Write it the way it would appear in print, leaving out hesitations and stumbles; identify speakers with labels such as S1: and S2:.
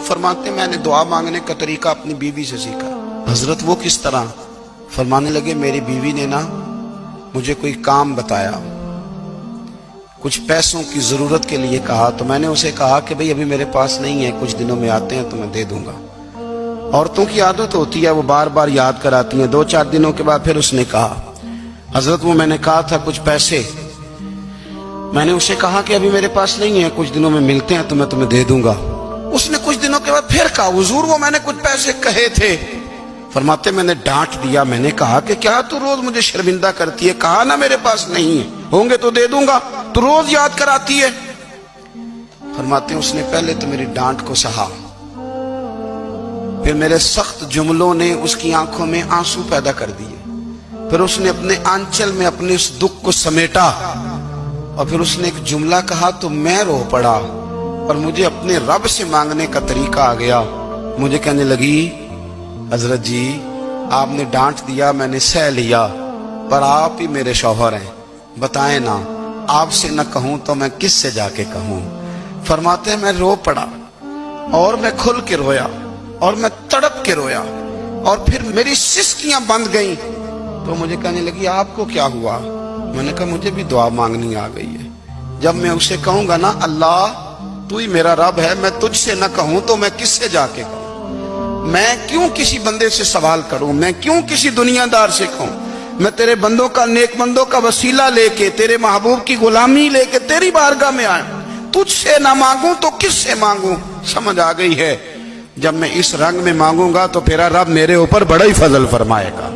S1: فرماتے میں نے دعا مانگنے کا طریقہ اپنی بیوی سے سیکھا۔ حضرت وہ کس طرح؟ فرمانے لگے میری بیوی نے نا مجھے کوئی کام بتایا، کچھ پیسوں کی ضرورت کے لیے کہا، تو میں نے اسے کہا کہ بھئی ابھی میرے پاس نہیں ہے، کچھ دنوں میں آتے ہیں تو میں دے دوں گا۔ عورتوں کی عادت ہوتی ہے وہ بار بار یاد کراتی ہیں۔ 2-4 دنوں کے بعد پھر اس نے کہا حضرت وہ میں نے کہا تھا کچھ پیسے، میں نے اسے کہا کہ ابھی میرے پاس نہیں ہے، کچھ دنوں میں ملتے ہیں تو میں تمہیں دے دوں گا۔ اس نے کچھ دنوں کے بعد پھر کہا حضور وہ میں نے کچھ پیسے کہے تھے۔ فرماتے میں نے ڈانٹ دیا، میں نے کہا کہ کیا تو روز مجھے شرمندہ کرتی ہے، کہا نا میرے پاس نہیں ہے، ہوں گے تو دے دوں گا، تو روز یاد کراتی ہے۔ فرماتے ہیں اس نے پہلے تو میری ڈانٹ کو سہا، پھر میرے سخت جملوں نے اس کی آنکھوں میں آنسو پیدا کر دیے، پھر اس نے اپنے آنچل میں اپنے اس دکھ کو سمیٹا، اور پھر اس نے ایک جملہ کہا تو میں رو پڑا، اور مجھے اپنے رب سے مانگنے کا طریقہ آ گیا۔ مجھے کہنے لگی حضرت جی آپ نے ڈانٹ دیا، میں نے سہ لیا، پر آپ ہی میرے شوہر ہیں، بتائیں نا آپ سے نہ کہوں تو میں کس سے جا کے کہوں۔ فرماتے ہیں میں رو پڑا، اور میں کھل کے رویا، اور میں تڑپ کے رویا، اور پھر میری سسکیاں بند گئیں۔ تو مجھے کہنے لگی آپ کو کیا ہوا؟ میں نے کہا مجھے بھی دعا مانگنی آ گئی ہے، جب میں اسے کہوں گا نا اللہ تو ہی میرا رب ہے، میں تجھ سے نہ کہوں تو میں کس سے جا کے کہوں؟ میں کیوں کسی بندے سے سوال کروں؟ میں کیوں کسی دنیا دار سے کہوں؟ میں تیرے بندوں کا، نیک بندوں کا وسیلہ لے کے، تیرے محبوب کی غلامی لے کے تیری بارگاہ میں آیا، تجھ سے نہ مانگوں تو کس سے مانگوں؟ سمجھ آ گئی ہے، جب میں اس رنگ میں مانگوں گا تو پھر رب میرے اوپر بڑا ہی فضل فرمائے گا۔